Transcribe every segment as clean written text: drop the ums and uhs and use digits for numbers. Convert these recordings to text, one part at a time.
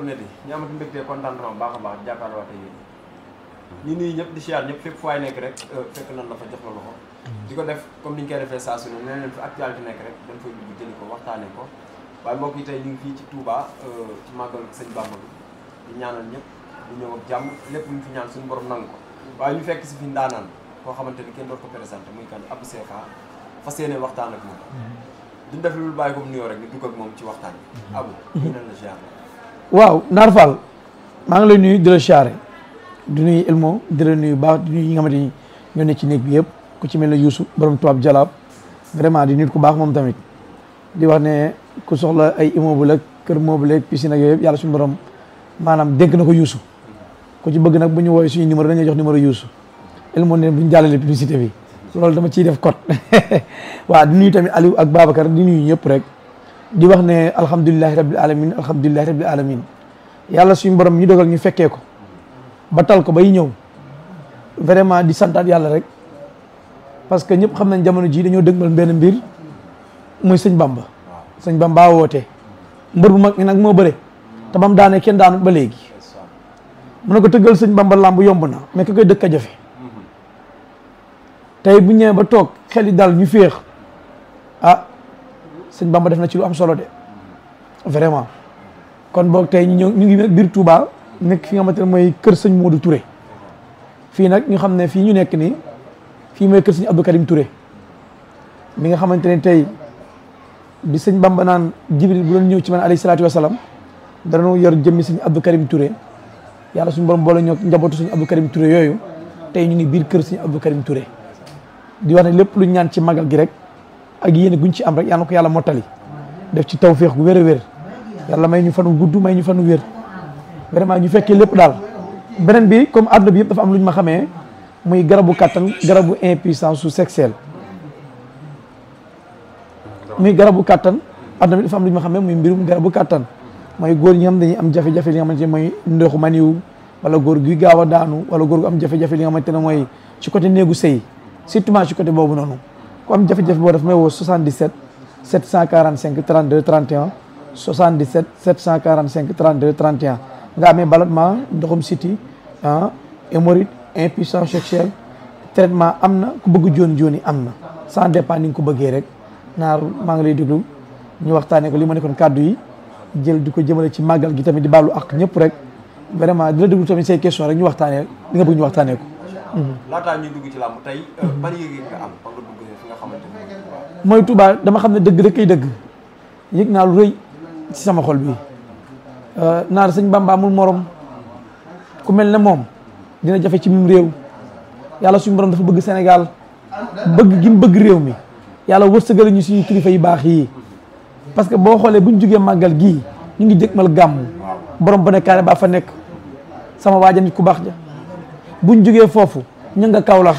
internet yi ñu amati mbégte contentement baax a baax jàkkaarloo ak yéen ñu nuyu ñëpp di siyaar ñëpp fépp fu waay nekk rek fekk nan la fa jox la loxo di ko def comme ni ñu koy defee saa su ne nee leen fi actualité nekk rek dañ fay dugg jëli ko waxtaanee ko waaye mbokk yi tey ñu ngi fii ci Touba ci màggal sëñ Bamba bi di ñaanal ñëpp di ñëw ak jàmm lépp lu ñu fi ñaan suñu borom nangu ko waaye ñu fekk si fi ndaanaan koo xamante ni kenn doot ko présenté muy kan Abdou Cheikha fas yéene waxtaan ak moom duñ def lu bàyyi ko mu nuyoo rek ni dugg ak moom ci waxtaan bi Abou ñu ne la ziar waaw Naar Fall maa ngi lay nuyu di la siyaare di nuyu Elmo di la nuyu baax di nuyu ñi nga xamante ni ñoo ne ci néeg bi yëpp ku ci mel ne Youssou borom tubaab jalaab vraiment di nit ku baax moom tamit di wax ne ku soxla ay immeuble ak kër meuble ak piscine ak yooyu yëpp yàlla suñu borom maanaam dénk na ko Youssou ku ci bëgg nag bu ñu woowee suñu numéro dañuy jox numéro Youssou Elmo ne bu ñu jàllale publicité bi loolu dama ciy def code waaw di nuyu tamit Aliou ak Babacar di nuyu ñëpp rek di wax ne alhamdulilahi rabbil alamin alhamdulilahi rabbil alamin yàlla suñu borom ñu dogal ñu fekkee ko ba tal ko bay ñëw vraiment di santaat yàlla rek parce que ñëpp xam nañ jamono ji dañoo dëgmal benn mbir muy sëñ Bamba sëñ Bamba woote mbër bu mag mi nag moo bëre te bam daane kenn daanut ba léegi mu ne ko tëggal sëñ Bamba làmb yomb na mais ka koy dëkk a jafe tey bu ñëwee ba toog xel yi dal ñu féex ah sëñ Bamba def na ci lu am solo de vraiment kon boog tey ñu ngi biir Touba nekk fi nga xamante ne mooy kër sëñ Modou Touré fii nag ñu xam ne fii ñu nekk nii fii mooy kër sëñ Abdou Karim Touré mi nga xamante ne tey bi sëñ Bamba naan Jibril bu doon ñëw ci man alayhi salaatu wasalaam danañu yor jëmmi sëñ Abdou Karim Touré yàlla suñu borom boole ñoo njabootu sëñ Abdou Karim Touré yooyu tey ñu ngi biir kër sëñ Abdou Karim Touré di wax ne lépp lu ñaan ci magal gi rek ak yéene guñ ci am rek yàlla na ko yàlla mottali def ci tawféex gu wér a wér yàlla may ñu fanu gudd may ñu fanu wér vraiment ñu fekkee lépp daal beneen bi comme àdduna bi yëpp dafa am lu ñu ma xamee muy garabu kattan garabu impuissance su sexuelle muy garabu kattan àdduna bi dafa am lu ñu ma xamee muy mbirum garabu kattan mooy góor ñi nga xam dañuy am jafe-jafe li nga xamante ne mooy ndoxu maniw wala góor guy gaaw a daanu wala góor gu am jafe-jafe li nga xamante ne mooy ci côté néegu sëy surtout ci côté boobu noonu ku am jafe-jafe boo daf may woo 77 745 32 31 77 745 32 31 nga amee ballonnement ndoxum siti hémorroïde impuissance sexuelle traitement am na ku bëgg jooni am na sans dépend ni nga ko bëggee rek Naar maa ngi lay déglu ñu waxtaanee ko li ma nekkoon kàddu yi jël di ko jëmale ci màggal gi tamit di baalu ak ñëpp rek vraiment di la déglu tamit say question rek ñu waxtaanee li nga bëgg ñu waxtaanee ko. laataa ñuy dugg ci làmb tey ban yëg nga am ba nga dugg fi nga xamante ne mooy Touba dama xam ne dëgg rek kay dëgg yëg naa lu rëy ci sama xol bi Naar sëñ Bamba amul morom ku mel ne moom dina jafe ci mim réew yàlla suñu borom dafa bëgg Sénégal bëgg gi mu bëgg réew mi yàlla wërsëgal ñu suñu kilifa yu baax yi parce que boo xoolee buñ jógee màggal gii ñu ngi jëgmal gàmm borom ba ne kaare baa fa nekk sama waaja nit ku baax ja buñ jógee foofu ñu nga Kaolack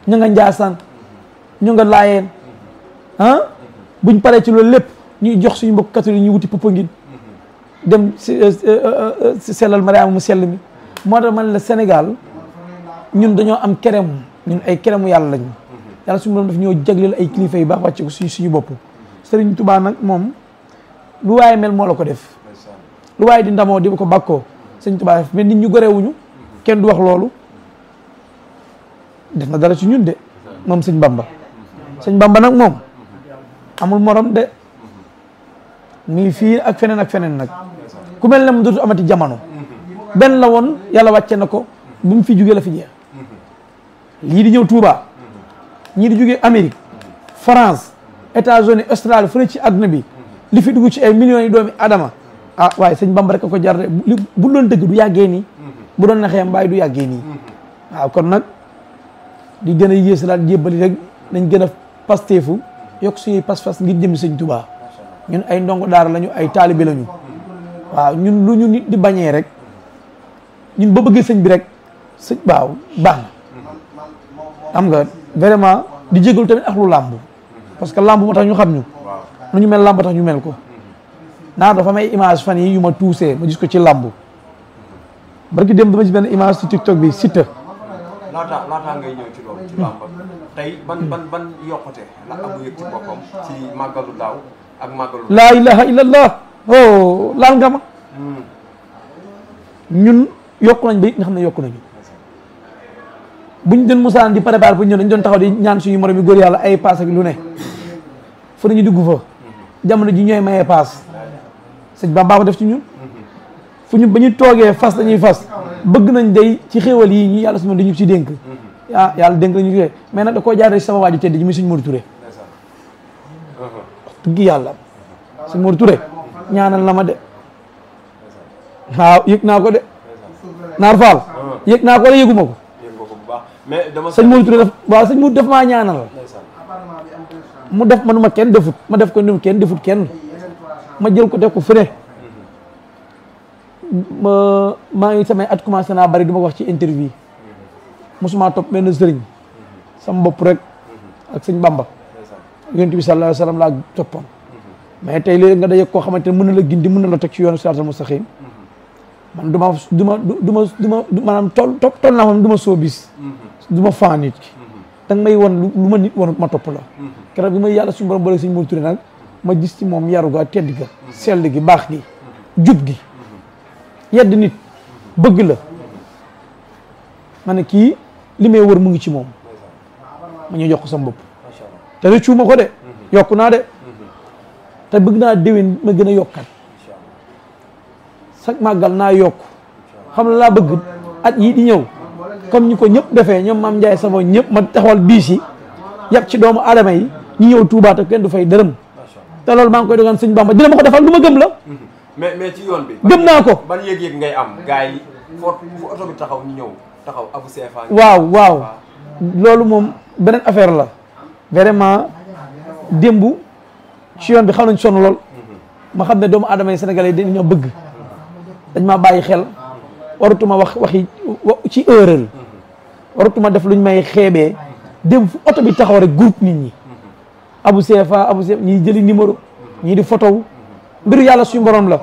ñu nga Njaasaan ñu nga Laayeen buñ paree ci loolu lépp ñuy jox suñu mbokk catholique ñu wuti Popenguine dem si sellal Mariama mu sell mi moo tax man la Sénégal ñun dañoo am kerem ñun ay keremu yàlla lañu yàlla suñu borom daf ñoo jagleel ay kilifa yu baax wàcce ko suñu bopp Sëriñ Tuubaa nag moom lu waaye mel moo la ko def lu waaye di ndamoo di ko bàkkoo Sëriñ Tuubaa def mais nit ñu gorewuñu kenn du wax loolu def na dara ci ñun de moom sëñ Bamba sëñ Bamba nag moom amul morom de muy fii ak feneen nag ku mel ne mu dootu amati jamono benn la woon yàlla wàcce na ko bu mu fi jugee la fi jeex lii di ñëw Touba ñii di jugee Amérique France États-Unis Australie fu ne ci àdduna bi li fi dugg ci ay millions yi doomi adama waaye sëñ Bamba rek a ko jar de bu doon dëgg du yàggee nii bu doon naxee mbaay du yàggee nii waaw kon nag di gën a yéesalaat jébbali rek nañ gën a pasteefu yokk suñuy pas-pas ngir jëmi sëñ Touba ñun ay ndongo daara lañu ay taalibe lañu waaw ñun lu ñu nit di bañee rek ñun ba bëggee sëñ bi rek sëñ waaw baax na xam nga vraiment di jégalu tamit ak lu làmb parce que làmb moo tax ñu xam ñu nu ñu mel làmb tax ñu mel ko Naar dafa may image fan yi yu ma tuusee ma gis ko ci làmb barki dem dama gis benn image ci TikTok bi Siteu laataa ngay ñëw ci loolu ci làmb tey ban yokkute la Abou yëg ci boppam ci màggalu daaw ak màggalu laa ilaha illallah oh laal nga ma ñun yokku nañ ba nga xam ne yokku nañu buñ doon musaan di préparer bu ñëw dañ doon taxaw di ñaan suñu morom yi góor yàlla ay paas ak lu ne fu nañu dugg fa jamono ji ñooy mayee paas sëñ Bamba ko def ci ñun fu ñu ba ñu toogee fas dañuy fas bëgg nañ day ci xéewal yi ñu yàlla suñu dañu ci dénk yàlla dénk nañu ci mais nag da koo jaaree sama waaju tedd ji muy suñu Modou Touré dëgg yàlla suñu Modou Touré ñaanal na ma de waaw yëg naa ko de Naar Fall yëg naa ko wala yëguma ko sëñ Modou Touré waaw sëñ Modou def maa ñaanal mu def manuma kenn defut ma def ko ni kenn defut kenn ma jël ko def ko fële maa ngi samay at commencé naa bari du ma wax ci interview mosuma topp benn sëriñ sama bopp rek ak sëñ Bamba yonent bi sallallahu alayhi wa sallam laa toppoon mais tey léegi nga daje koo xamante ne mën na la gindi mën na la teg ci yoonu siraatal mustaqim man du ma maanaam toll naa moom du ma soo bis du ma faa nit ki danga may won lu ma nit won ma topp la keroog bi may yàlla suñu borom boole sëñ Modou Touré nag ma gis ci moom yaru ga tedd ga sell gi baax gi jub gi yedd nit bëgg la ma ne kii li may wër mu ngi ci moom ma ñu jox ko sama bopp te rëccu ma ko de yokku naa de te bëgg naa déwén ma gën a yokkat sax màggal naa yokk xam la laa bëgg at yii di ñëw comme ñu ko ñëpp defee ñoom Maam Ndiaye Savon ñëpp ma taxawal biis yi yàpp ci doomu aadama yi ñu ñëw Touba te kenn du fay dërëm te loolu maa ngi koy dogaan sëñ Bamba dina ma ko defal lu ma gëm la mais ci yoon bi gëm naa ko ban yëg-yëg ngay am gars yi fu oto bi taxaw ñu ñëw taxaw Abou CFA waaw loolu moom beneen affaire la vraiment démb ci yoon bi xam nañ sonn lool ma xam ne doomu aadama yi sénégalais yi dañoo bëgg dañ maa bàyyi xel waratuma waxi ci erreur waratuma def luñ may xeebee démb fu oto bi taxaw rek groupe nit ñi Abou CFA ñii jëli numéro ñii di photo mbiru yàlla suñu borom la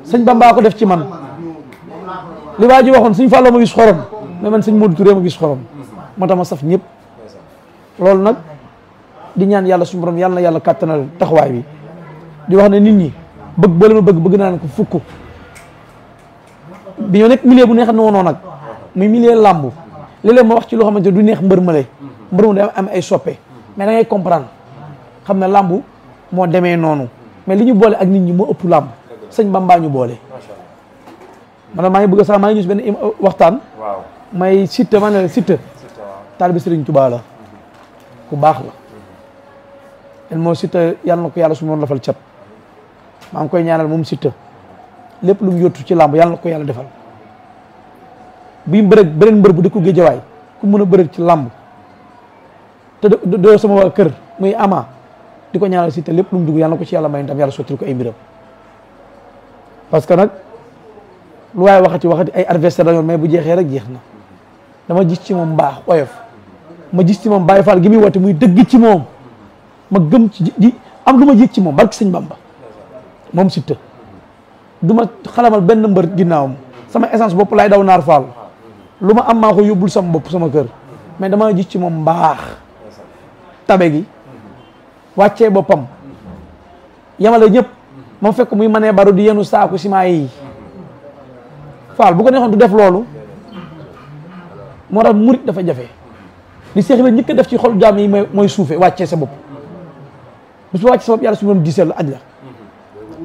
sëñ Bamba ko def ci man li waa ji waxoon suñ Fallou ma gis xorom mais man sëñ Modou Touré ma gis xorom moo tax ma saf ñëpp loolu nag di ñaan yàlla suñu borom yàlla na yàlla kàttanal taxawaay bi di wax ne nit ñi bëgg boo leen bëgg naa ko fukk bi ñoo nekk milieu bu neex noonu nag muy milieu làmb léeg-léeg ma wax ci loo xamante du neex mbër ma mu day am ay soppe mais da ngay comprendre xam ne làmb moo demee noonu mais li ñu boole ak nit ñi moo ëpp làmb sëñ Bamba ñu boole man maa ngi bëgg sax maa ngi gis benn waxtaan may Siteu ma ne la Siteu taalibe Sëriñ Tuubaa la ku baax la el moo Siteu yàlla na ko yàlla su ma lafal cat maa ngi koy ñaanal moom Siteu lépp lu mu yottu ci làmb yàlla na ko yàlla defal bii mbërëg beneen mbër bu di ko géejawaay ku mën a bërëg ci làmb te doo sama waa kër muy ama di ko ñaanal Siteu lépp lu mu dugg yàlla na ko ci yàlla may ndam yàlla sottil ko ay mbiram parce que nag lu waaye waxati ay adversaire dañoon mais bu jeexee rek jeex na dama gis ci moom mbaax oyof ma gis ci moom Baye Fall gi muy woote muy dëgg ci moom ma gëm ci di am lu ma yëg ci moom barki sëñ Bamba moom Siteu du ma xalamal benn mbër ginnaawam sama essence bopp laay daw Naar Fall lu ma am maa ko yóbbul sama bopp sama kër mais dama gis ci moom mbaax tabe gi wàccee boppam yamale ñëpp ma fekk muy manee baru di yenu saaku ciment yi Fall bu ko neexoon du def loolu moo tax murit dafa jafe li Seex Ibra njëkk a def ci xol jaam yi mooy suufe wàccee sa bopp bis ba wàccee sa bopp yàlla su doon gisee la aj la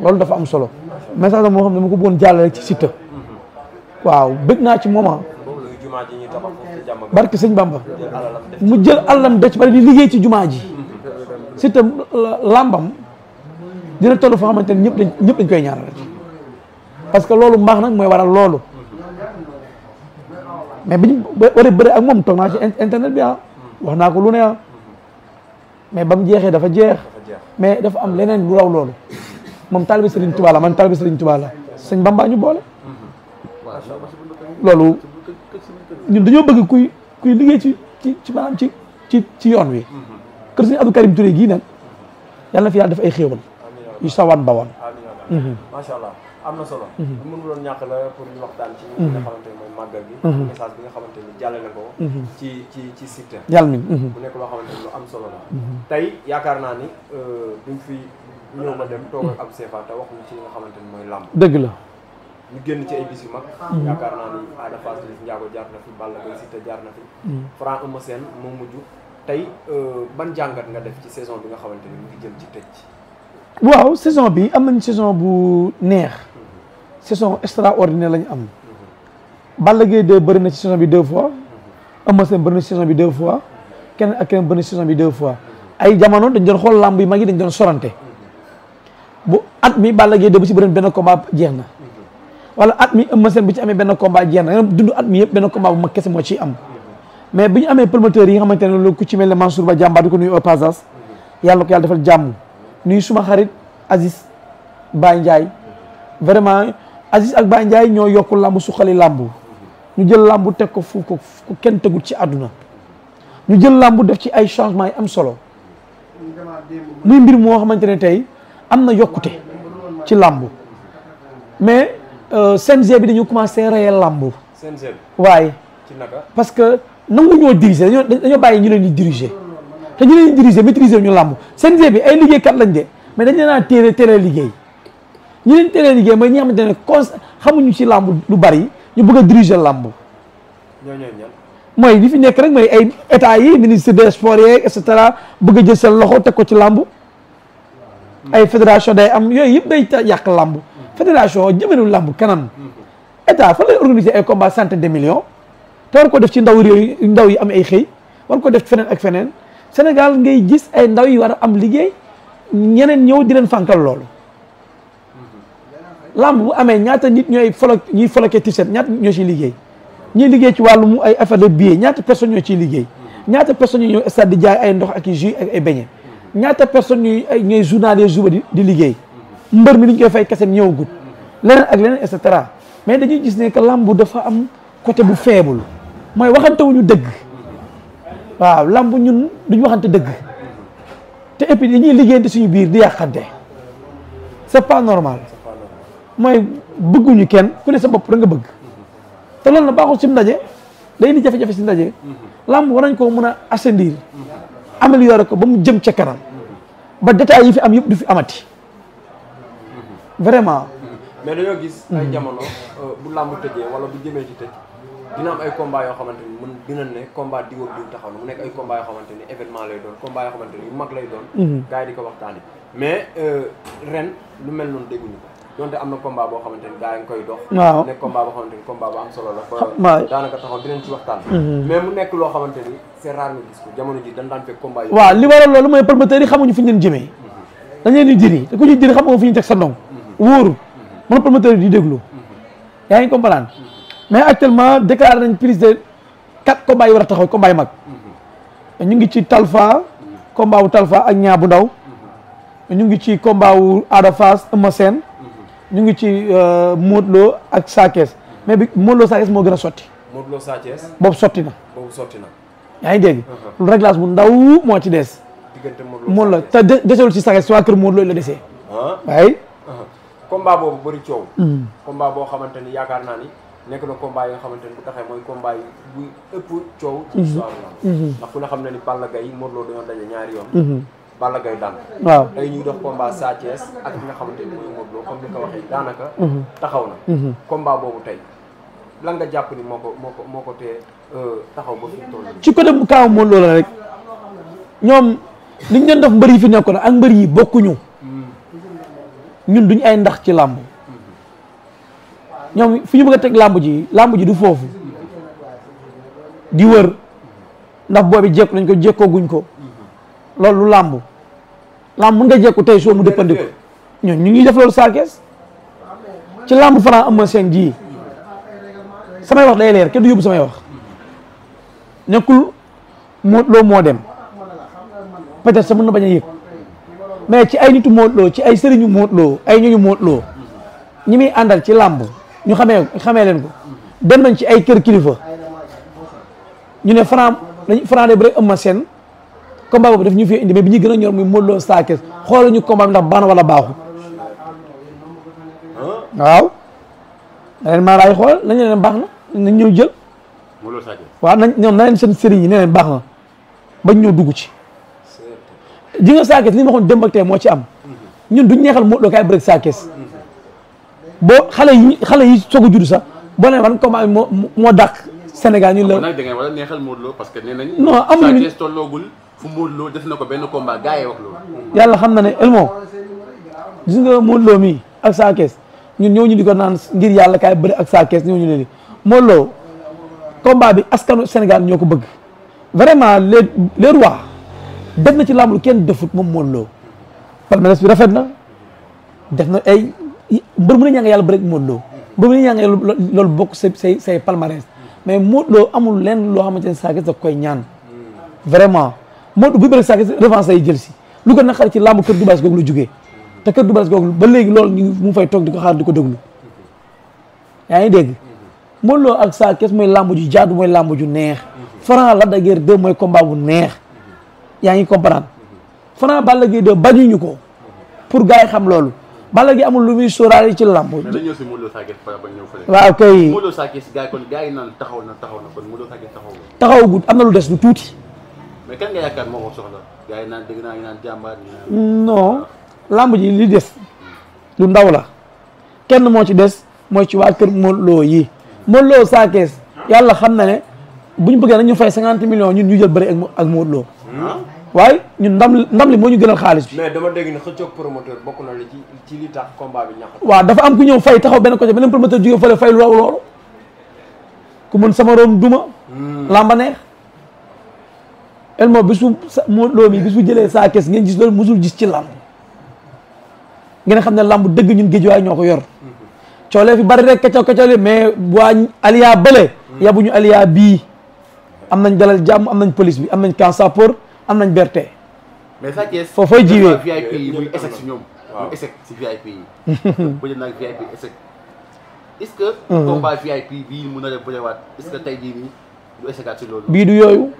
loolu dafa am solo message la moo xam ne ma ko bëggoon jàllale ci Siteu waaw bëgg naa ci moment barke sëñ Bamba mu jël alalam da ci bari di liggéey ci jumaa ji Siteu làmbam dina toll foo xamante ne ñëpp dañ koy ñaanal parce que loolu mbaax nag mooy waral loolu mais biñu war a bëri ak moom toog naa ci internet bi wax naa ko lu ne mais ba mu jeexee dafa jeex mais dafa am leneen lu raw loolu moom taalibe Serigne Touba la man taalibe Serigne Touba la sëñ Bamba ñu boole loolu ñun dañoo bëgg kuy liggéey ci maanaam ci yoon wi kër sëñ Abdou Karim Touré gii nag yàlla na fi yàlla def ay xéewal yu sawaan bawaan macha allah am na solo mënuloon ñàkk la pour ñu waxtaan ci li nga xamante ne mooy màggal gi message bi nga xamante ni jàllale ko ci Siteu yàlla mi bu nekk loo xamante ni lu am solo la tey yaakaar naa ni duñ fi ñëw ma dem toog ak Abou Sefa te waxuñu ci li nga xamante ni mooy làmb. dëgg la. ñu génn ci ay bis yu mag. yaakaar naa ni Ada Fass Liss Ndiago jaar na fi Balla Gaye Siteu jaar na fi. Franc Eumeu Sène moo mujj tey ban jàngat nga def ci saison bi nga xamante ni mu ngi jëm ci tëj. waaw saison bi am nañ saison bu neex. saison extraordinaire la ñu am. Balla Gaye 2 bëri na ci saison bi 2 fois. Eumeu Sène bëri na ci saison bi 2 fois. keneen ak keneen bëri na ci saison bi 2 fois. ay jamono dañ doon xool làmb yi mag yi dañ doon sorante. bu at mi Balla Gaye 2 bu ci bëri benn combat jeex na. wala at mi Eumeu Sène bu ci amee benn combat jeex na dund at mi yëpp benn combat bu mag kese moo ciy am. mais bi ñu amee promoteurs yi nga xamante ne loolu ku ci mel ne Mansour Ba jàmbaar di ko nuyu au passage yàlla ko yàlla defal jàmm nuyu suma xarit Aziz Baye Ndiaye vraiment Aziz ak Baye Ndiaye ñoo yokku làmb suqali làmb ñu jël làmb teg ko fu ko kenn tegul ci àdduna ñu jël làmb def ci ay changement yi am solo muy mbir moo xamante ne tey am na yokkute ci làmb mais CNG bi dañu commencé reyal làmb CNG bi waaye ci naka parce que nangu ñoo diriger dañoo bàyyi ñu leen di diriger te ñu leen di diriger maîtriser ñu làmb CNG bi ay liggéeykat lañ de mais dañ leen a teel liggéey ñi leen teel liggéey mooy ñi xamante ne xamuñu ci làmb lu bari ñu bëgg a diriger làmb mooy li fi nekk rek mooy ay état yi ministre des sports yeeg et cetera bëgg a jël seen loxo teg ko ci làmb ay fédération day am yooyu yëpp day yàq làmb fédération jëmelu làmb kanam état fa lay organiser ay combat centaine de millions te war ko def ci ndaw réew ndaw yi am ay xëy war ko def feneen ak feneen Sénégal ngay gis ay ndaw yi war a am liggéey ñeneen ñëw di leen fànkal loolu lamb bu amee ñaata nit ñuy foloke t-shirt ñaata nit ñoo ciy liggéey ñuy liggéey ci wàllu mu ay affaire de billet ñaata personnes ñoo ciy liggéey ñaata personnes ñuy ñëw stade di jaay ay ndox ak i jus ak ay beñe ñaata personnes ñooy journalier juba di liggéey mbër mi li ñu koy fay kese ñëwagut leneen ak leneen et cetera mais dañuy gis ne que lamb dafa am côté bu faible mooy waxantewuñu dëgg waaw lamb ñun duñu waxante dëgg te et puis dañuy liggéeyante suñu biir di yàqante c'est pas normal mooy bëgguñu kenn ku ne sa bopp da nga bëgg te loolu na baaxul si ndaje day indi jafe-jafe si ndaje lamb war nañ ko mën a assainir améliorer ko ba mu jëm ca kanam ba détails yi fi am yëpp du fi amati vraiment. mais dañoo gis ay jamono bu lamb tëjee wala bu jëmee ci tëj dina am ay combat yoo xamante ni mën dina ne combat diw ak diw taxaw na mu nekk ay combat yoo xamante ni événement lay doon combat yoo xamante ni yu mag lay doon gars yi di ko waxtaani mais ren lu mel noonu dégguñu ko donte am na combat boo xamante ni gars yi nga koy dox waaw nekk combat boo xamante ni combat bu am solo la ba daanaka taxaw dinañ ci waxtaan mais mu nekk loo xamante ni c'est rare nga gis ko jamono ji dañ daan fekk combat yi waaw li waral loolu mooy promoteurs yi xamuñu fi ñu leen jëmee dañ leen di diri te ku ñuy diri xam nga fi ñu teg sa ndong wóoru mën promoteurs yi di déglu yaa ngi comprendre mais actuellement déclaré nañ prise de 4 combats yi war a taxaw combat yi mag ñu ngi ci Talfa combat wu Talfa ak ñaa bu ndaw ñu ngi ci combat wu Ada Fass Eumeu Sène ñu ngi ci Modou Lo ak Sa Thiès mais bi Modou Lo Sa Thiès moo gën a sotti Modou Lo Sa Thiès boobu sotti na na yaa ngi dégg lu réglage bu ndaw moo ci des diggante Modou Lo te desewul ci Sa Thiès waa kër Modou Lo la desee waaye combat boobu bëri coow combat boo xamante ni yaakaar naa ni nekk na combat yi nga xamante ni bu taxee mooy combat yi bu ëpp coow ci histoire la ndax ku ne xam ne ni Balla Gaye Modou Lo dañoo daje ñaari yoon Balla Gaye daan waaw tey ñuy dox combat Sa Thiès ak ki nga xamante ni mooy Modou Lo comme ni nga ko waxee daanaka taxaw na combat boobu tey lan nga jàpp ni moo ko tee taxaw ba fi toll ci côté bu kaaw Modou Lo la rek ñoom liñ leen def mbër yi fi nekkoon ak mbër yi bokkuñu ñun duñ ay ndax ci làmb ñoom fi ñu bëgg a teg làmb ji du foofu di wër ndax boobi jekku nañ ko jekkooguñ ko loolu làmb mën nga jekku tey soo mu dëppandiku ñun ñu ngi def loolu Sa Thiès ci làmb Franc Eumeu Sène ji samay wax day leer kenn du yóbbu samay wax nekkul Modou Lo moo dem peut-être sa mën na bañ a yëg mais ci ay nitu Modou Lo ci ay sëriñu Modou Lo ay ñooñu Modou Lo ñi muy àndal ci làmb ñu xamee leen ko dem nañ ci ay kër kilifa ñu ne Franc de bu rek Eumeu Sène combat boobu daf ñu fi indi mais bi ñu gën a ñor muy Modou Lo Sa Thiès xoolal ñu combat bi ndax baax na wala baaxul waaw leen maa laay xool nañ leen baax na nañ ñëw jël waaw nañ ñoom na leen seen sëriñ yi ne leen baax na bañ ñëw dugg ci ji nga Sa Thiès li ma waxoon démb ak tey moo ci am ñun duñ neexal Modou Lo kaay bëre Sa Thiès boo xale yi soog a judd sax boo nee ban combat moo dàq Sénégal ñun la. nag da ngay war a neexal Modou Lo parce que nee nañ. non amuñu Sa Thiès tolloogul fu Modou Lo def na ko benn combat gars yi wax loolu. yàlla xam na ne Elmo gis nga Modou Lo mii ak Sa Thiès ñun ñoo ñu di ko naan ngir yàlla kaay bëri ak Sa Thiès ñoo ñu leen di Modou Lo combat bi askanu Sénégal ñoo ko bëgg vraiment les rois def na ci làmb lu kenn defut moom Modou Lo palmarès bi rafet na def na ay mbër mu ne ñaa nga yàlla bëri ak Modou Lo mbër mu ne ñaa nga loolu bokk say palmarès mais Modou Lo amul lenn loo xamante ne Sa Thiès da koy ñaan vraiment Modou bu bëri Sa Thiès revanche ay jël si lu ko naqari ci làmb kër Double Less googu la jógee te kër Double Less googu ba léegi loolu ñu mu fay toog di ko xaar di ko déglu yaa ngi dégg Modou Lo ak Sa Thiès mooy làmb ju jaadu mooy làmb ju neex Franc Lac de Guiers 2 mooy combat bu neex yaa ngi comprendre Franc Balla Gaye 2 bañuñu ko pour gars yi xam loolu Balla Gaye amul lu muy sóoraale ci làmb. mais dañu ñëw si Modou Lo Sa Thiès ba ñëw fële. waaw kay Modou Lo Sa Thiès gars yi naan taxaw na kon Modou Lo Sa Thiès taxawagul am na lu des lu tuuti. mais kan nga yaakaar moo ko soxla gars yi naan dégg naa ñu naan jàmbaar non làmb ji li des lu ndaw la kenn moo ci des mooy ci waa kër Modou Lo yi Modou Lo Sa Thiès yàlla xam na ne bu ñu bëggee nag ñu fay 50 millions ñun ñu jël bëri ak Modou Lo waaye ñun ndam li moo ñu gënal xaalis bi. mais dama dégg ne xëccoog promoteur bokk na li ci li tax combat bi ñàkk. waaw dafa am ku ñëw fay taxaw benn côté beneen promoteur jóge fële fay lu raw loolu ku mën sama room duma lamba neex Elmo bisu Modou Lo mi bisu jëlee Sa Thiès ngeen gis loolu musul gis ci làmb ngeen xam ne làmb dëgg ñun géejuwaay ñoo ko yor coolee fi bari rek kacaw mais waa aliya bële yabuñu aliya bii am nañ dalal jàmm am nañ police bi am nañ camp sapeur am nañ berté mais Sa Thiès foofay jiwee VIP yi muy échec si ñoom muy échec si VIP yi bëjë naag VIP échec est-ce que combat VIP bii mun na def bëjëwaat est-ce que tey jii nii du échecaat si loolu bii du yooyu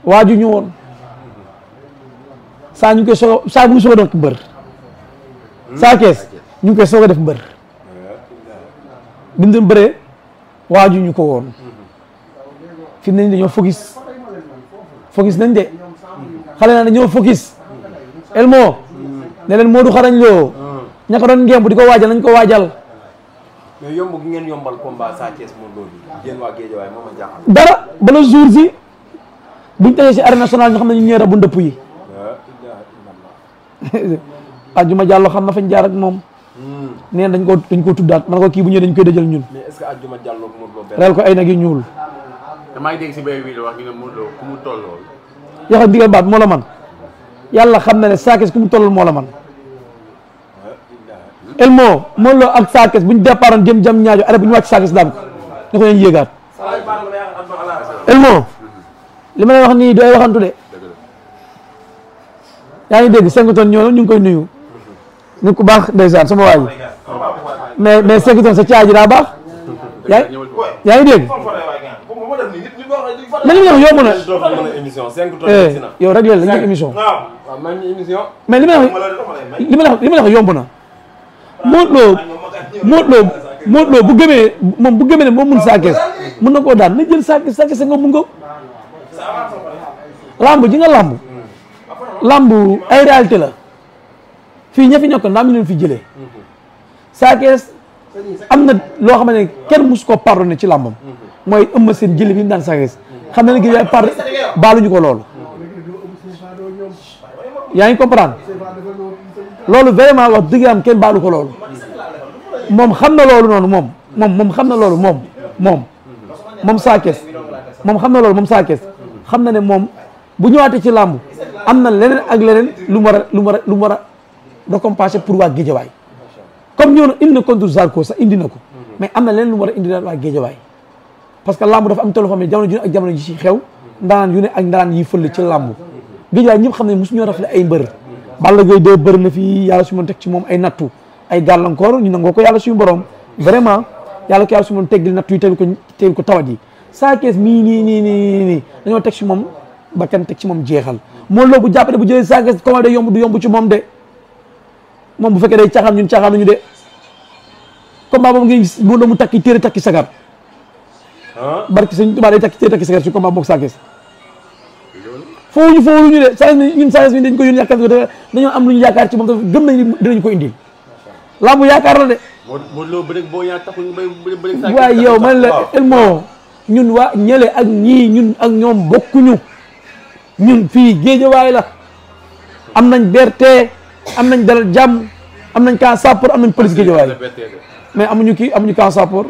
waaju ñu woon saa ñu ngi koy saa bu ñu soog a def mbër Sa Thiès ñu ngi koy soog a def mbër bi mu doon bëree waaju ñu ko woon fi mu ne dañoo focus nañ de xale naa dañoo focus Elmo ne leen Modou Xarañ Lo ña ko doon ngemb di ko waajal nañ ko waajal. mais yomb gi ngeen yombal combat Sa Thiès Modou Lo bi yéen waa Guédiawaye moom a jaaxal. dara bala jour si buñ tawee si arène nationale ñu xam ne ñu ñëwee rabu ndëpp yi. Ajjuma Diallo xam na fañ jaar ak moom. nee dañ ko tuddaat man ko kii bu ñëwee dañ koy dëjal ñun. mais est-ce que Ajjuma Diallo ak Modou Lo reel ko ay nag yu ñuul. te maa ngi dégg si béy bi la wax ñu ne Modou Lo ku mu tollool. yoo xam digal baat moo la man yàlla xam na ne Sa Thiès ku mu tollal moo la man Elmo Modou Lo ak Sa Thiès bu ñu départoon jëm jam ñaajo arrêt bu ñu wàcc Sa Thiès daan ko ñu ko leen yéegaat Elmo li ma lay wax nii du ay waxantu de yaa ngi dégg 5 tonnes ñoo ñu ngi koy nuyu nit ku baax ndeysaan sama waa ji mais 5 tonnes sa caaji daa baax yaa ngi dégg mais li ma wax yomb na yow rek la ñu émission mais li ma wax yomb na Modou Lo bu gëmee ne moom mun Sa Thiès mun na koo daan na jël Sa Thiès nga mun ko lamb ji nga lamb ay réalité la fii ña fi ñokk ndaam ñu leen fi jëlee Sa Thiès am na loo xam ne kenn mus ko pardonné ci lambam mooy ëmma seen jëli bi ñu daan Sa Thiès xam na ne gi yaay baaluñu ko loolu yaa ngi comprendre loolu vraiment wax dëgg am kenn baalu ko loolu moom xam na loolu noonu moom xam na loolu moom Sa Thiès moom xam na loolu moom Sa Thiès xam na ne moom bu ñëwaatee ci làmb am na leneen ak leneen lu mu war a récompenser pour waa Guédiawaye comme ñëw na indi na contre Zarko sax indi na ko mais am na leneen lu mu war a indi waa Guédiawaye parce que làmb dafa am tollu xam ne jamono ju ne ak jamono ji ci xew ndaanaan yu ne ak ndaanaan yi fël ci làmb Guédiawaye ñëpp xam ne mosu ñoo rafle ay mbër Balla Gaye 2 bëri na fii yàlla su ma teg ci moom ay nattu ay gàllankoor ñu nangoo ko yàlla suñu borom vraiment yàlla ko yàlla su ma teggil nattu yi teggil ko tawat yi Sa Thiès nii dañoo teg ci moom ba kenn teg ci moom jeexal Modou Lo bu jàppale bu jëlee Sa Thiès comment day yomb du yomb ci moom de moom bu fekkee day caaxaan ñun caaxaanuñu de combat boobu ngeen gis Modou Lo mu takki téere takki sagar barki sëñ Tuubaa day takki téere takki sagar ci combat moom Sa Thiès foofu ñu de saa ñun saa dañ ko yónni yaakaar dañoo am lu ñu yaakaar ci moom tamit gëm nañ dinañ ko indil lamb yaakaar la de. waaye yow man la Elmo ñun waa ñële ak ñii ñun ak ñoom bokkuñu ñun fii Géejawaay la am nañ BRT am nañ dalal jàmm am nañ camp sapeur am nañ police Géejawaay mais amuñu camp sapeur.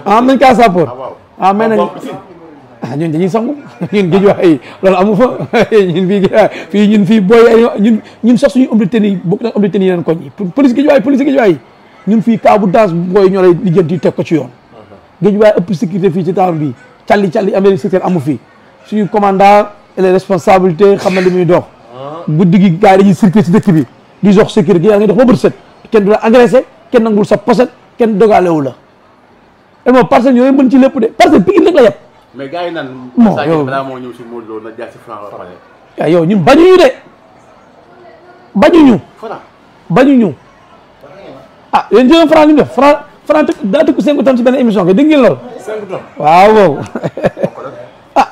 am nañ camp sapeur. mais nañ ñun dañuy sangu ñun Géejawaay loolu amu fa ñun fii booy ñun sax suñu homme de tenue bokk na homme de tenue yeneen koñ yi police Géejawaay ñun fii cas bu danse booy ñoo lay lijjanti teg ko ci yoon. Géejawaay ëpp sécurité fii ci temps bi calli Amérique secteur amu fii suñu commandant et les responsabilités xam na li muy dox. guddi gi gars yi dañuy circuler ci dëkk bi di jox sécurité yaa ngi dox ba bët set kenn du la agressé kenn nangul sa poset kenn dogalewu la. et moom parcelle yooyu mën ci lépp de parcelle Pikine rek la yëpp. mais gars yi naan. non yow balaa moo ñëw si Modou Lo na jaar si Franc la pare. waaw yow ñun bañuñu de bañuñu. ah yéen jëloon Franc li mu def Franc daa tëkku 5 tonnes ci benn émission nga dégg ngeen lool. 5 tonnes waaw.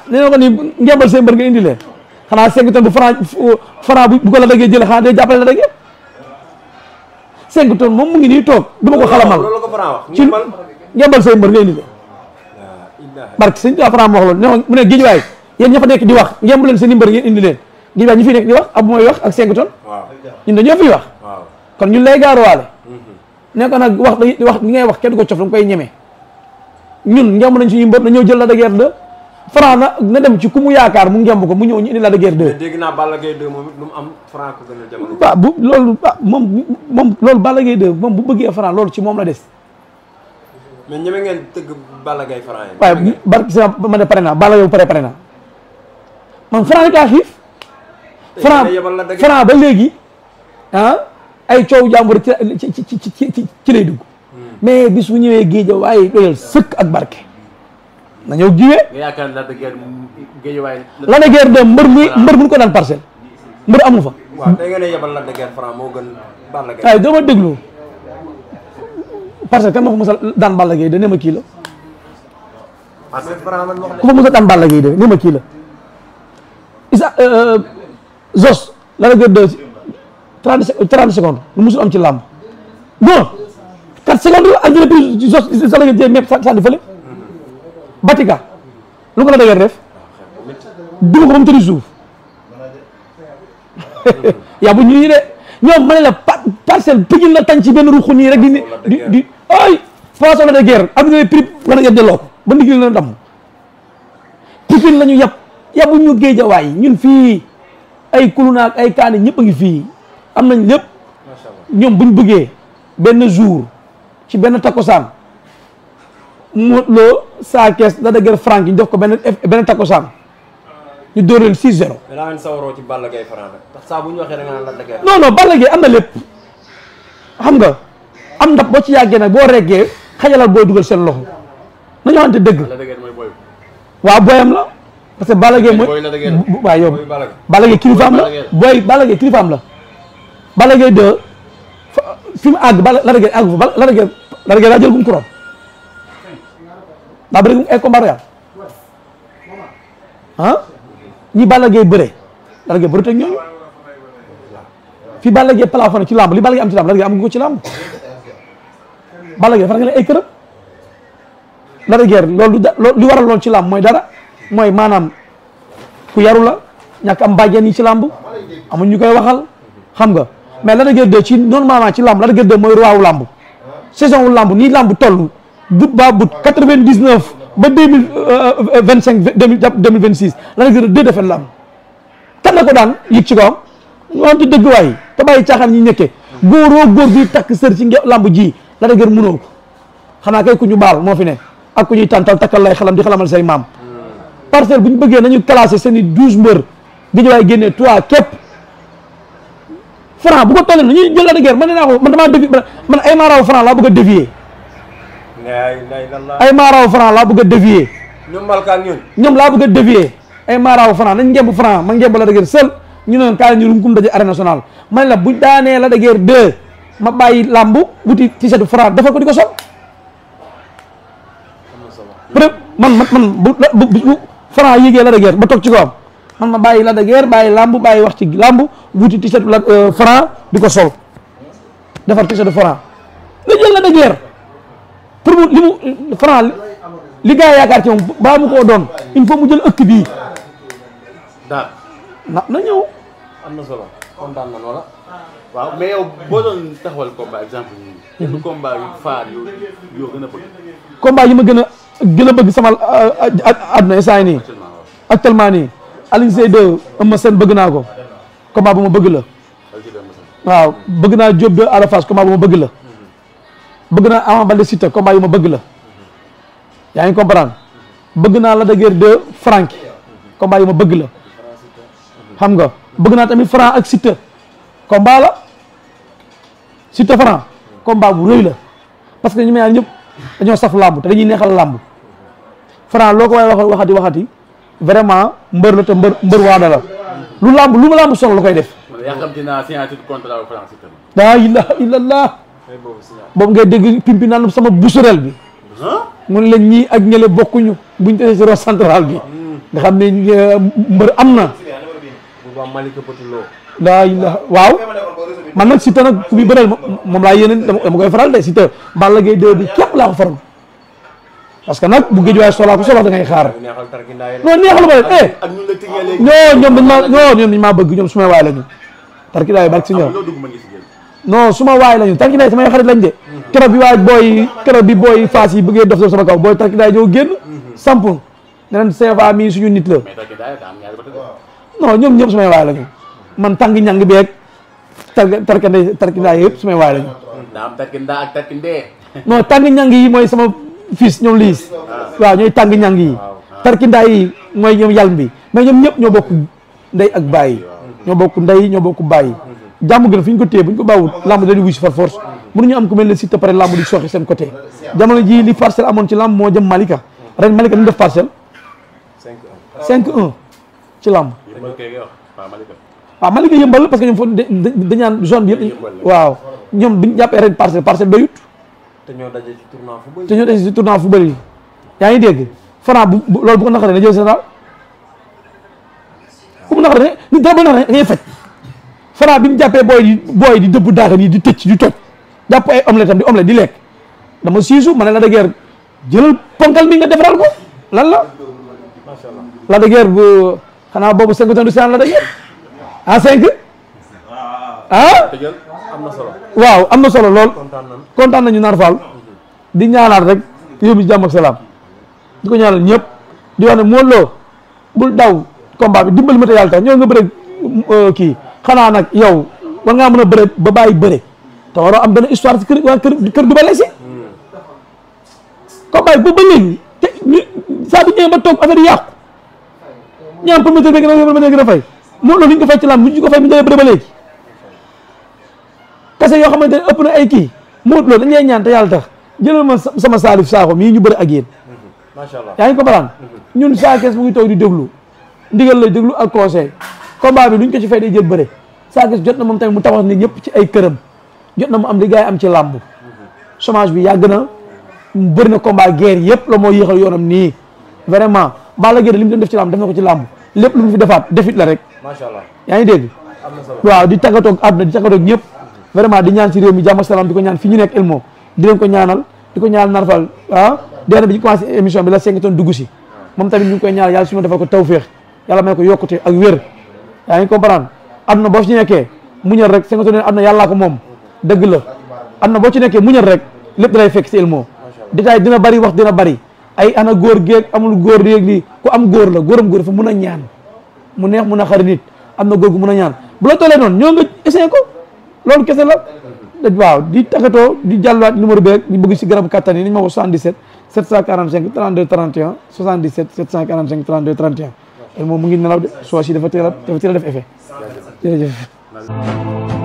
nee na ko ni ngembal seen mbër nga indi leen xanaa 5 tonnes bu Franc bu ko la dëggee jël xanaa day jàppale la dëggee 5 tonnes moom mu ngi nii toog du ma ko xalamal. loolu ko Franc wax ci ngembal seen mbër nga indi leen. barke sëñ Franc moo wax loolu mu ne Géejawaay yéen ña fa nekk di wax ngemb leen seen i mbër ngeen indi leen Géejawaay ñu fi nekk di wax ab mooy wax ak 5 tonnes. ñun dañoo fiy wax. kon ñun lay gaaruwaale. ne ko nag wax li ngay wax kenn du ko cof da nga koy ñeme ñun ngemb nañ suñu mbër na ñëw jël la de guerre 2 Franc na dem ci ku mu yaakaar mu ngemb ko mu ñëw ñu indi la de guerre 2. mais dégg naa Balla Gaye 2 moom it lu mu am Franc ko gën a jamono. waaw bu loolu moom loolu Balla Gaye 2 moom bu bëggee Franc loolu ci moom la des. mais ñeme ngeen tëgg Balla Gaye Franc yi. waaye barki sa ma ne pare naa Balla Gaye pare naa man Franc rek laa xiif. Franc ba léegi ay coow jàmbur ci lay dugg mais bis bu ñëwee Géejawaay doyal sëkk ak barke na ñëw jiwee. nga yaakaar Lac de Guiers Géejawaay. Lac de Guiers de mbër mu ko daan parcelle mbër amu fa. waaw da nga ne yebal Lac de Guiers Franc moo gën Balla Gaye. waaye dama déglu parcelle kan ma fa mos a daan Balla Gaye de ne ma kii la. ku fa mos a daan Balla Gaye de ne ma kii la. Isa Zos Lac de Guiers de 30 secondes lu musul am ci làmb bon 4 secondes la ak reprise Zos sa la nga mépp sànni fële Batika lu ko la dëgër def duma ko ba mu tëri suuf yaa bu ñu de ñoom ma ne la parcelle Pikine la tañ ci benn ruxu nii rek di ay façon la de guerre am na prix la da delloo ko ba ndigil na dam Pikine la ñu yabu ñu Géejawaay ñun fii ay kulunaak ay kaani ñëpp a ngi fii am nañ lépp ñoom buñ bëggee benn jour ci benn takkusaan Modou Lo Sa Thiès Lac de Guiers Franc ñu def ko benn takkusaan ñu dóor leen 6-0. mais daa ngeen sawaroo ci Balla Gaye Franc rek ndax saa bu ñu waxee da nga naan Lac de Guiers. non Balla Gaye am na lépp xam nga am ndab boo ci yàggee nag boo reggee xajalal booy dugal seen loxo nañu waxante dëgg. waaw booyam la parce que Balla Gaye mooy waaw yow Balla Gaye kilifaam la booy Balla Gaye kilifaam la. Balla Gaye 2 fi mu àgg Lac de Guiers àgg fa Lac de Guiers daa jël bu mu couronne daa bëri ay combat royal ñi Balla Gaye bëre Lac de Guiers bëre teg ñooñu fi Balla Gaye plafonné ci lamb li Balla Gaye am ci lamb Lac de Guiers am ko ci lamb Balla Gaye dafa nga leen ay këram Lac de Guiers loolu li waral loolu ci lamb mooy dara mooy maanaam ku yaru la ñàkk am bàjjen yi ci lamb amuñ ñu koy waxal xam nga mais Lac de Guiers 2 ci normalement ci lamb Lac de Guiers 2 mooy roi wu lamb saison wu lamb nii lamb toll but ba but 99 ba 2025 2026 Lac de Guiers 2 defet lamb kan la ko daan yëg ci kawam ñoom ci dëgg waay te bàyyi caaxaan ñi ñëkke góoroo góor bi takk sër ci lamb ji Lac de Guiers mënoo ko xanaa kay ku ñu baal moo fi ne ak ku ñuy tàntal takkal lay xalam di xalamal say maam parcelle bu ñu bëggee nañu classé seen i 12 mbër Guédiawaye génnee 3 képp Franc bu ko tollee ñuy jël Lac de Guiers man nee naa ko man damaa dévier man ay maaraaw Franc laa bëgg a dévier ay maaraaw Franc laa bëgg a dévier ñoom laa bëgg a dévier ay maaraaw Franc nañ ngemb Franc ma ngemb Lac de Guiers seul ñu noon kaay ñu rumkum daje arène nationale man la bu daanee Lac de Guiers 2 ma bàyyi lamb wuti ci setu Franc defal ko di ko sol peut-être man bu Franc yéegee Lac de Guiers ba toog ci kawam man ma bàyyi Lac de Guiers bàyyi lamb bàyyi wax ci lamb wuti t-shirt Franc di ko sol defar t-shirt Franc nga jël Lac de Guiers pour mu li mu Franc li gars yi yaakaar ci moom baa mu koo doon il faut mu jël ëkk bii daal na ñëw. am na solo kontaan na loola. waaw mais yow boo doon taxawal combat exemple nii. yenn combat yu faar yoo gën a bëgg. combat yi ma gën a bëgg sama àdduna instant nii actuellement nii Alioune Seye 2 Eumeu Sène bëgg naa ko combat bu ma bëgg la. waaw bëgg naa Diop 2 Ada Fass combat bu ma bëgg la. bëgg naa Ama Baldé Siteu combat yu ma bëgg la. yaa ngi comprendre bëgg naa Lac de Guiers 2 Franc combat yu ma bëgg la. xam nga bëgg naa tamit Franc ak Siteu combat la Siteu Franc combat bu rëy la parce que ñu may ñëpp dañoo saf làmb te dañuy neexal làmb Franc loo ko waaye waxati vraiment mbër la te mbër waada la lu ma làmb solo la koy def. yàkkamti naa signature contrat Franc Siteu. laa ilaha illallah boobu ngay dégg pimpi naan sama busurel bi mun leen ñii ak ñële bokkuñu buñ tesee si roo central bi nga xam ne mbër am na. laa ilaha waaw man nag Siteu nag ku muy bëreel moom laa yéene dama koy faral de Siteu Balla Gaye 2 bi képp laa ko faral parce que nag bu géej waaye solaa ko sola da ngay xaar non neexalu ma leen ñoom dañ maa bëgg ñoom sumay waay lañu tarkindaay barke si ñoom non suma waay lañu tarkindaay samay xarit lañ de keroog bi booy Fass yi bëggee dof sama kaw booy tarkindaay ñoo génn samp neneen CFA mii suñu nit la non ñoom ñëpp sumay waay lañu man tàngi ñang beeg tarkindaay yëpp sumay waay lañu non tàngi ñang yi mooy sama fils ñoom liis waaw ñooy tàngi ñang yi tarkindaay yi mooy ñoom yàlla bi mais ñoom ñëpp ñoo bokk ndey ak bàyyi ñoo bokk ndey ñoo bokk bàyyi jàmm gën fi ñu ko téye bu ñu ko bawul lamb dañuy wuy si par force mënuñu am ku mel ne Siteu pare lamb di soxi seen côté jamono ji li parcelle amoon ci lamb moo jëm Malika ren Malika ni def parcelle 5-1 ci lamb waaw Malika yëmbal parce que ñoom foofu dañaan zone bi yëpp waaw ñoom biñu jàppee ren parcelle doyut te ñoo daje ci tournoi football yi yaa ngi dégg Franc bu loolu bu ko naqaree na jël général bu mu naqaree ni dara ba naqaree da ngay faj Franc bi mu jàppee booy di dëbb daaxan yi di tëcc di toj jàpp ay omelette am di omelette di lekk dama siisu ma ne Lac de Guiers jëlal ponkal bi nga defaral ko lan la Lac de Guiers bu xanaa boobu 5 tonnes du saan Lac de Guiers ah 5 am na solo waaw am na solo lool kontaan nañu Naar Fall di ñaanal rek yóbbu ci jàmm ak salaam di ko ñaanal ñëpp di wax ne Modou Lo bul daw combat bi dimbali ma te yàlla tax ñoo nga bëre kii xanaa nag yow war ngaa mën a bëre ba bàyyi bëre te waroo am benn histoire ci kër du ba lesi combat bi ba léegi te saa bu ñëwee ba toog affaire yi yàqu ñaam promoteur bi gën a fay Modou Lo li ñu ko fay ci lamb mu ñu ko fay bu ñu bëre ba léegi kase yoo xamante ne ëpp na ay kii Modou Lo dañ lay ñaan te yàlla tax jëlal ma sama Salif Sakho mii ñu bëri ak yéen macha allah yaa ngi ko balaan ñun Sa Thiès mu ngi toog di déglu ndigal lay déglu ak conseil combat bi luñ ko ci fay day jël bëre Sa Thiès jot na moom tamit mu tabax nit ñëpp ci ay këram jot na mu am li gars yi am ci làmb chômage bi yàgg na bëri na combat guerre yëpp la moo yéexal yoonam nii vraiment Balla Gaye li mu doon def ci làmb def na ko ci làmb lépp lu mu fi defaat defit la rek macha allah yaa ngi dégg waaw di tàggatoog àdduna di tàggatoog ñëpp vraiment di ñaan ci réew mi jàmm ak salaam di ko ñaan fi ñu nekk Elmo di leen ko ñaanal di ko ñaanal Narfal déwén bi ñu commencé émission bi la 5 tonnes dugg si moom tamit ñu ngi koy ñaanal yàlla suñu defal ko tawféex yàlla may ko yokkute ak wér yaa ngi comprendre àdduna boo ci nekkee muñal rek 5 tonnes àdduna yàllaa ko moom dëgg la àdduna boo ci nekkee muñal rek lépp dalay fekk si Elmo détail dina bari wax dina bari ay ana góor géeg amul góor léeg lii ku am góor la góoram góor dafa mun a ñaan mu neex mun a xari nit am na góor gu mun a ñaan bu la tollee noonu ñoo nga essayé ko loolu kese la waaw di tagatoo di jàlluwaat numéro bi rek ñu bëgg si garabu kattan yi ni ñu ma ko 77 745 32 31 77 745 32 31 moom mu ngi nelaw de soo si dafa teel a def effet jërëjëf